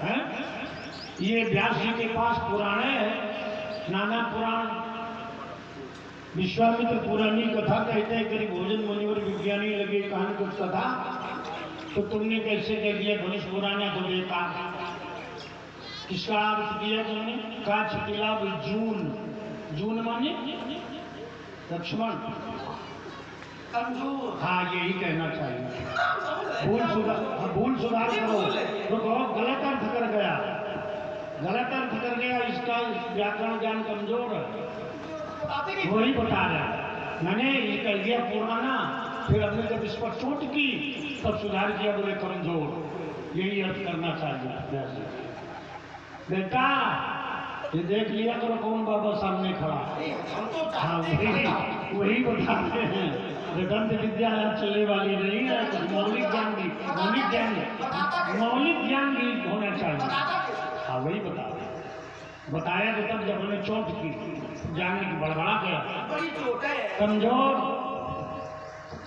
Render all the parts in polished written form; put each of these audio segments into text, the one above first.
है? ये व्यास जी के पास पुराणे है, नाना पुराण। विश्वामित्र पुरानी कथा कहते हैं, करीब भोजन मुनिवर विज्ञानी लगे कहानी कुछ कथा, तो तुमने कैसे कह दिया धनुष पुराना तो देता? किसका अर्थ किया तुमने? का छतिला जून, जून माने लक्ष्मण, हाँ यही कहना चाहिए। भूल सुधार करो। रुको, गलत अर्थ कर गया, गलत अर्थ कर गया, इसका व्याकरण ज्ञान कमजोर है, वही बता रहा। मैंने ये कह दिया पुराना, फिर हमने जब इस पर चोट की तब सुधार किया, बोले कमजोर। यही अर्थ करना चाहिए। बेटा ये देख लिया करो कौन बाबा सामने खड़ा। हाँ वही बताते हैं, वेदांत विद्या चलने वाली नहीं है, कुछ मौलिक ज्ञान भी, मौलिक ज्ञान भी होना चाहिए। हाँ वही बताया तो तब जब हमने चोट की, जानने की बड़बड़ा गया कमजोर।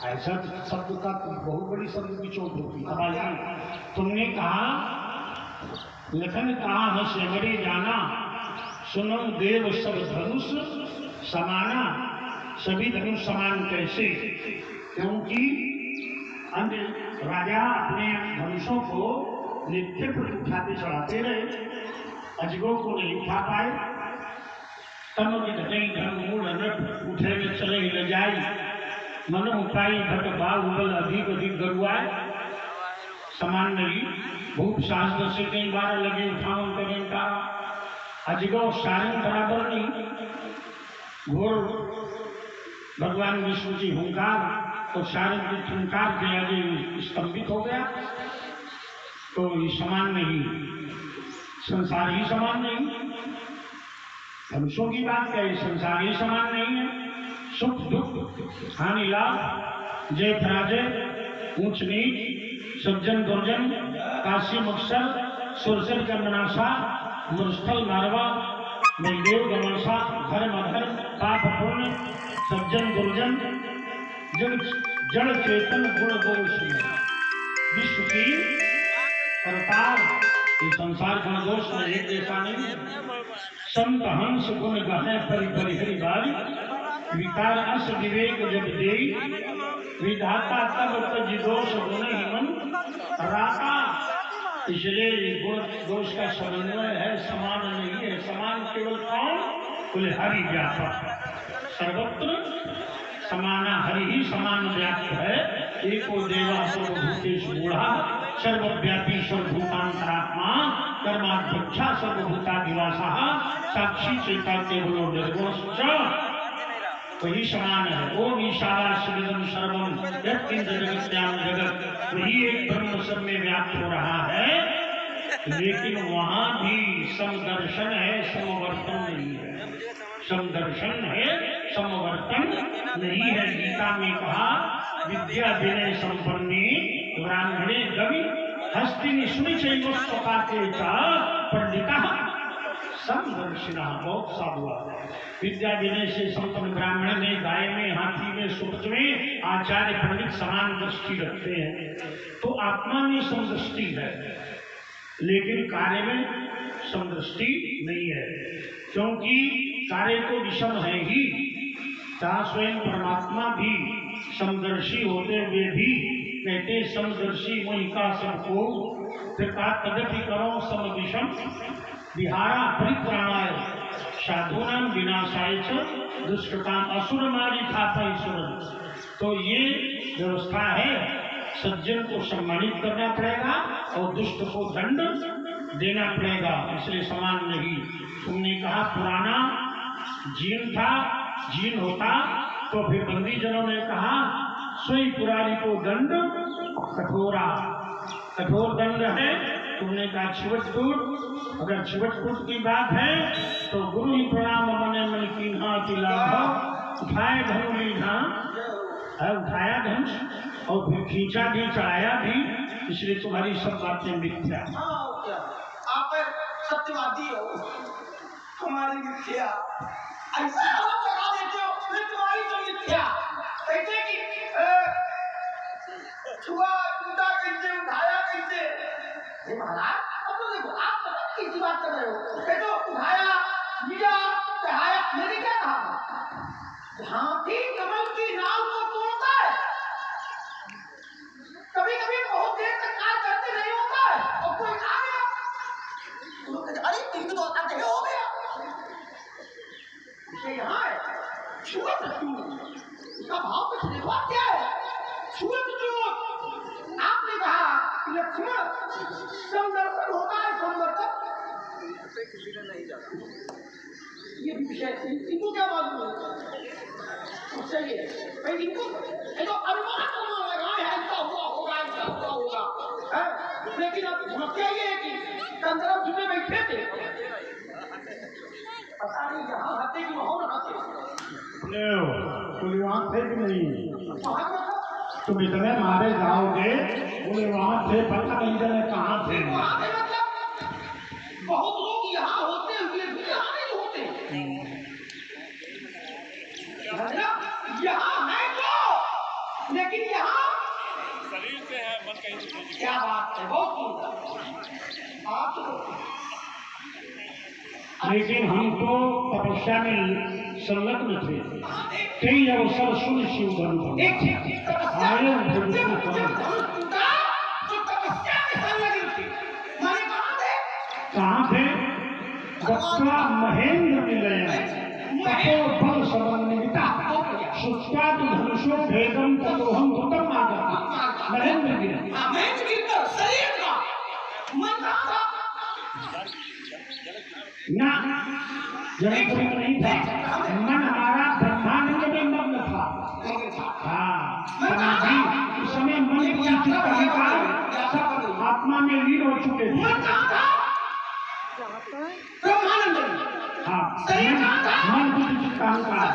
ऐसा शब्द का बहुत बड़ी शब्द की चोट होती है। तुमने कहा लखन कहा है सेवरे जाना, सुनो देव सब धनुष समाना, सभी धनुष समान कैसे? क्योंकि अन्य राजा अपने धनुषों को नित्य पर उठाते चढ़ाते रहे, अजगों को नहीं उठा पाए। तम धन मूल नट उठे में चले न जाई, मन उठाई भट बाहुबल अधिक अधिक गरुआए। समान नहीं, भूप शास्त्र से कई बार लगे उठावन करें का, अजगो सारंग बराबर नहीं। घोर भगवान विष्णु जी हुंकार और सारंग की ठुंकार के आगे स्तंभित हो गया। तो ये समान नहीं, संसार ही समान नहीं। धनुषों की बात कहे, संसार ही समान नहीं है। सुख दुख हानि लाभ, जय पराजय, ऊंच नीच, सज्जन दुर्जन, काशी मक्सर, सुरसर चंदनाशा, मुरस्थल मारवा, बलदेव गमनसा, धर्म अधर्म, पाप पुण्य, सज्जन दुर्जन, जड़ चेतन गुण दोष में विश्व की सरकार। ये संसार गुण दोष में एक जैसा नहीं। संत हंस गुण गहे परिहरि बारी, विकार अस विवेक जब देई, विधाता तब तज दोष गुण ही मन राता। इसलिए गुण दोष का समन्वय है, समान नहीं है। समान केवल कौन? बोले हरि व्यापक, सर्वत्र समाना हरि ही समान व्याप्त है। एको देवा सर्वभूतेषु मूढ़ा, सर्वव्यापी सर्वभूतांतरात्मा, कर्माध्यक्षा सर्वभूतादिवासा, साक्षी चेता केवलो निर्गुणश्च, वही समान है। ओम ईशावास्यमिदं सर्वं यत्किंच जगत्याम जगत, वही एक ब्रह्म सब में व्याप्त हो रहा है। लेकिन वहां भी समदर्शन है, समवर्तन नहीं है। समदर्शन है, समवर्तन नहीं है। गीता में कहा विद्या विनय संपन्ने ब्राह्मणे गवि हस्तिनि सुनिचैव स्वपाके च पंडितः समदर्शिना। बहुत सा हुआ। विद्या विनय से संपन्न ब्राह्मण में, गाय में, हाथी में, सूरज में आचार्य पंडित समान दृष्टि रखते हैं। तो आत्मा में समदृष्टि है, लेकिन कार्य में समदृष्टि नहीं है। क्योंकि कार्य तो विषम है ही, जहाँ स्वयं परमात्मा भी समदर्शी होते हुए भी कहते समदर्शी वही का सबको, फिर कहा तदपि करो सम विषम विहारा परित्राणाय साधूनां विनाशाय च दुष्कृताम असुर मारी थापय सुर। तो ये व्यवस्था है, सज्जन को सम्मानित करना पड़ेगा और दुष्ट को दंड देना पड़ेगा, इसलिए समान नहीं। तुमने कहा पुराना जीन था, जीन होता तो फिर बंदी जनों ने कहा सोई पुरारी को दंड कठोरा, कठोर दंड है। तुमने कहा छिवटपुर, अगर छिवटपुर की बात है तो गुरु ही प्रणाम मने मन की हाथ लाभ, उठाए धनु लीधा, उठाया धनुष और फिर खींचा भी, चढ़ाया भी, इसलिए तुम्हारी सब बातें मिथ्या। आप सत्यवादी हो, हमारी मिथ्या। ऐसा आरोप लगा देते हो, मैं तुम्हारी तो मिथ्या। कहते कि छुआ टूटा कैसे, उठाया कैसे? महाराज अब तो देखो आप भाई इनको ये तो अनुमान करना लगाए हैं ऐसा हुआ होगा है। लेकिन अब समस्या ये है कि कंदरा जुटे बैठे थे, पता नहीं यहाँ आते कि वहाँ आते। तुम वहाँ थे कि नहीं? वहाँ तुम इतने मारे जाओगे, बोले वहाँ थे, पता नहीं चले कहाँ थे। वहाँ थे मतलब बहुत लोग यहाँ होते हुए भी यहाँ नहीं होते। यहाँ है तो, लेकिन यहाँ शरीर से है, मन कहीं दूसरी जगह। क्या बात है, बहुत सुंदर। आप लेकिन हम तो तपस्या में संलग्न थे, कई अवसर सुन शिव धर्म एक आये कहाँ थे? दत्ता महेंद्र मिलय तपोबल समन्विता सुष्टा धनुषो भेदम तदोहम धुतम माता महेंद्र गिरा। ना जनकपुरी में नहीं था, मन हमारा ब्रह्मानंद में मग्न था। हाँ, समाधि उस समय मन को चित्त अहंकार सब आत्मा में लीन हो चुके थे। हाँ, मन बुद्धि चित्त अहंकार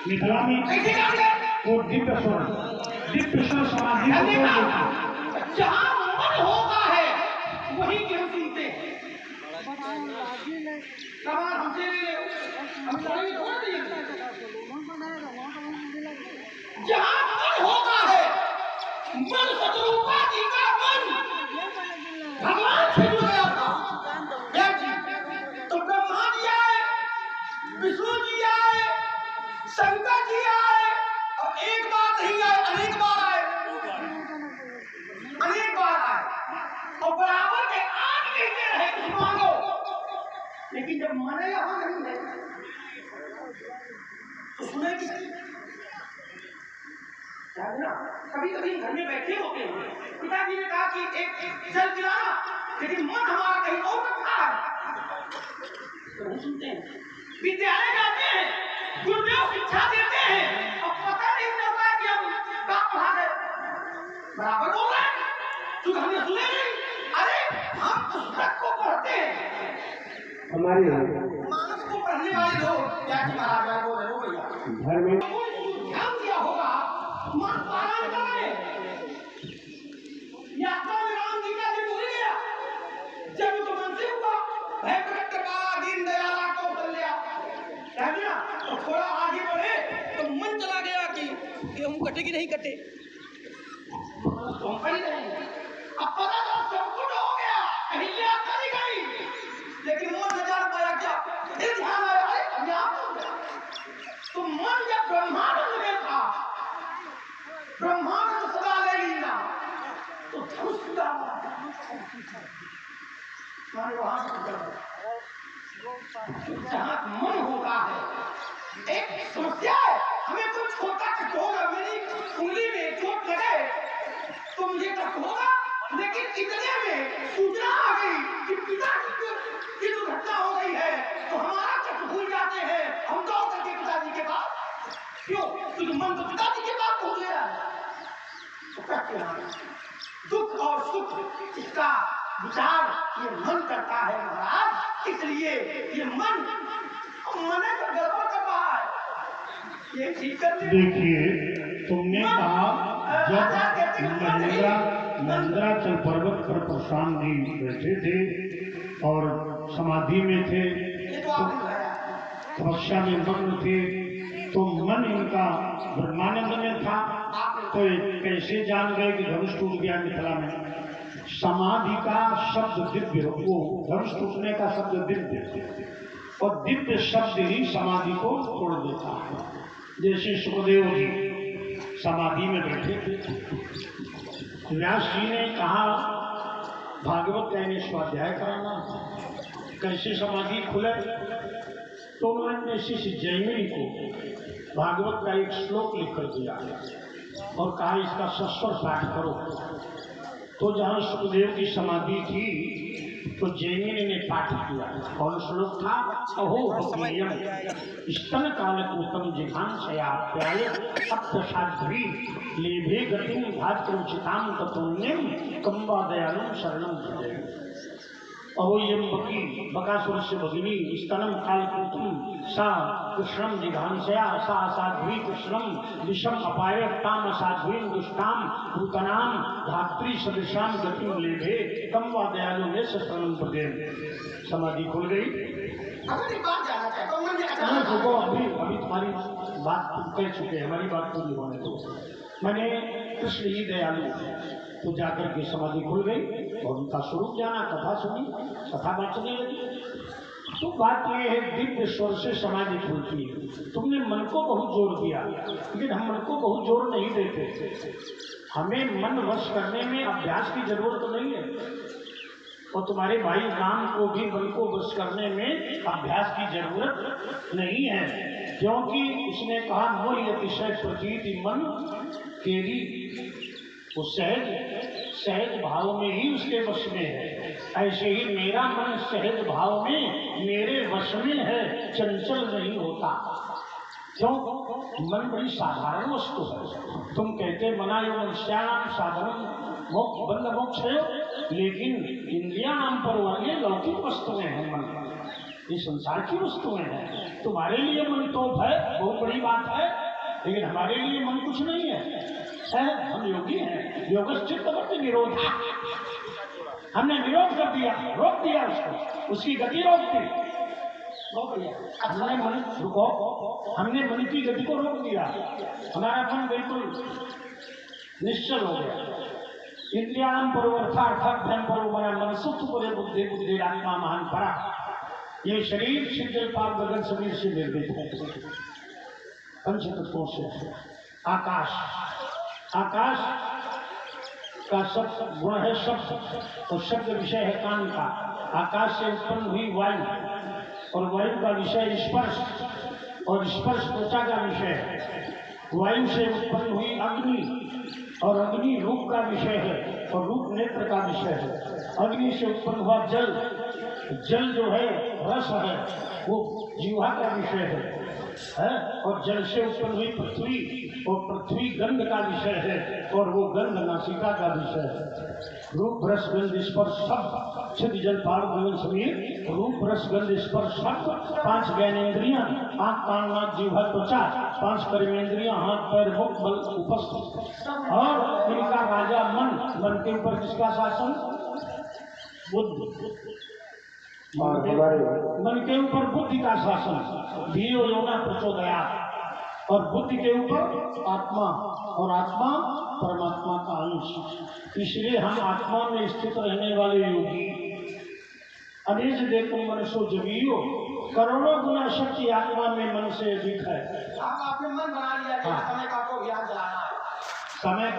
मिथिला में वो दिव्य स्वर समाधि को तोड़ देता। जहाँ मन होता है वही क्यों सुनते हैं। सवाल हमसे हम थोड़ी छोड़ दिए। जहाँ मन होता है, मन सतरूपा जी का मन भगवान से जुड़ गया था। तो ब्रह्मा जी आए, विष्णु जी आए, शंकर जी आए, और एक बार नहीं आए, अनेक बार आए, अनेक बार आए, और बराबर के आज कहते रहे कुछ मांगो। लेकिन जब माने यहाँ नहीं है तो सुने किसकी? कभी कभी घर में बैठे होते हैं, पिताजी ने कहा कि एक जल पिलाना, लेकिन मन हमारा कहीं और रखा है, तो नहीं सुनते हैं। विद्यालय जाते हैं, गुरुदेव शिक्षा देते हैं, और पता नहीं चलता है कि हम क्या पढ़ा रहे। बराबर बोल रहे हैं, तू हमने सुने नहीं। अरे हम पुस्तक को पढ़ते हैं, हमारी मानस को पढ़ने वाले लोग क्या कि महाराज बोल रहे हो भैया घर में ध्यान दिया होगा, मन पारायण कर रहे। यात्रा में राम जी का दिन भूल गया, जब तो मन से हुआ भय प्रकट बाला दीन दयाला कौशल्या, तो थोड़ा आगे बढ़े तो मन चला गया कि गेहूं कटे कि नहीं कटे, तो हम खड़ी रहेंगे। अब पता था सब कुछ हो गया, अहिल्या चली गई, लेकिन मन न जान पाया क्या, फिर ध्यान आया अरे अब यहाँ हो गया। तो मन जब ब्रह्मानंद में था, ब्रह्मानंद सदा ले लीना, तो धनुष खुदा हमारे वहां जहाँ मन होता है। एक समस्या है, हमें कुछ छोटा कट होगा, मेरी उंगली में चोट लगे तो मुझे कट होगा, लेकिन इतने में सूचना आ गई कि पिताजी की दुर्घटना हो गई है, तो हमारा कट भूल जाते हैं, हम दौड़ करके पिताजी के पास। क्यों? क्योंकि मन तो पिताजी के पास पहुंच गया है। तो कहते हैं दुख और सुख इसका विचार ये मन करता है महाराज, इसलिए ये मन का गड़बड़ कर रहा है, ये ठीक कर ले। देखिए, तुमने कहा जब मंदराचल पर्वत पर प्रशांत जी बैठे थे और समाधि में थे, तपस्या में मग्न थे, तो मन इनका ब्रह्मानंद में था, तो कैसे जान गए कि धनुष टूट गया मिथिला में? समाधि का शब्द दिव्य, वो धनुष टूटने का शब्द दिव्य, और दिव्य शब्द ही समाधि को तोड़ देता है। जैसे सुखदेव जी समाधि में बैठे थे, व्यास जी ने कहा भागवत का इन्हें स्वाध्याय कराना, कैसे समाधि खुले? तो उन्होंने शिष्य जैमिनी को भागवत का एक श्लोक लिख कर दिया और कहा इसका सस्वर पाठ करो। तो जहाँ सुखदेव की समाधि थी तो जैमिनी ने पाठ किया। कौन श्लोक था? अहो भगवीयम स्तन कालकूटम जिघांसयाप्याय अप्रसाध्वी लेभे गतिम भातृचिताम ततुल्यम कम्बा दयालुम शरणम भजे। अहो यम्बकी बकासुर से भगिनी स्तनम कालकूटम सा कृष्णम जिघांसया सा साध्वी कृष्णम विषम अपाय ताम साध्वीं दुष्टाम भूतनाम धात्री सदृशाम गतिम लेभे कम्बा दयालु में शरणम भजे। समाधि खुल गई। अगर एक बात जानना चाहता हूँ मैं रुको, अभी तुम्हारी बात तुम कह चुके, हमारी बात पूरी होने दो। मैंने कृष्ण ही दयालु, तो जाकर के समाधि खुल गई और उनका स्वरूप जाना, कथा सुनी, कथा बांटने लगी। तो बात यह है दिव्य स्वर से समाधि खुलती है। तुमने मन को बहुत जोर दिया, लेकिन हम मन को बहुत जोर नहीं देते। हमें मन वश करने में अभ्यास की जरूरत नहीं है, और तुम्हारे भाई राम को भी मन को वश करने में अभ्यास की जरूरत नहीं है, क्योंकि उसने कहा मोहि अतिशय प्रतीति मन केरी, वो सहज भाव में ही उसके वश में है। ऐसे ही मेरा मन सहज भाव में मेरे वश में है, चंचल नहीं होता। क्यों? मन बड़ी साधारण वस्तु है। तुम कहते मनायो मनुष्याणाम साधारण मोक्ष बंध मोक्ष है, लेकिन इंद्रिया नाम पर ये लौकिक वस्तुएं हैं। मन ये संसार की वस्तुएं हैं। तुम्हारे लिए मन तोप है, बहुत बड़ी बात है, लेकिन हमारे लिए मन कुछ नहीं है। हम योगी हैं, योगश्चित्तवृत्ति निरोध, हमने विरोध कर दिया, रोक दिया उसको, उसकी गति रोक दी। हमने मन रुको, हमने मन की गति को रोक दिया, हमारा मन बिल्कुल निश्चल हो गया। इंद्रियाणाम परोवर्थार्थाभ्याम परोमना मनसुख परे बुद्धि बुद्धि आत्मा महान परा। ये शरीर शिवजल पाप गगन समीर से निर्मित है, पंच तत्वों से। आकाश का शब्द गुण है शब्द, और शब्द विषय है कान का। आकाश से उत्पन्न हुई वायु, और वायु का विषय स्पर्श, और स्पर्श त्वचा का विषय है। वायु से उत्पन्न हुई अग्नि, और अग्नि रूप का विषय है, और रूप नेत्र का विषय है। अग्नि से उत्पन्न हुआ जल, जल जो है रस है, वो जीवा का विषय है। और जल से उत्पन्न हुई पृथ्वी, और पृथ्वी गंध का विषय है, और वो गंध नासिका का विषय है। रूप रस गंध स्पर्श शब्द छिद जल पार गगन समीर। रूप रस गंध स्पर्श शब्द, 5 ज्ञानेंद्रियां, आंख कान नाक जीवा त्वचा, 5 कर्मेंद्रियां, हाथ पैर मुख बल उपस्थित, और इनका राजा मन। मन के ऊपर किसका शासन? बुद्धि। और मन के ऊपर बुद्धि का शासन, धियो यो न प्रचोदयात्। और बुद्धि के ऊपर आत्मा, और आत्मा परमात्मा का अंश। इसलिए हम आत्मा में स्थित रहने वाले योगी। अनेज देखो मनुष्य जगियो, करोड़ों गुना शक्ति आत्मा में मन से अधिक है। आपने मन बना लिया कि समय का आपको ज्ञान दिलाना है। समय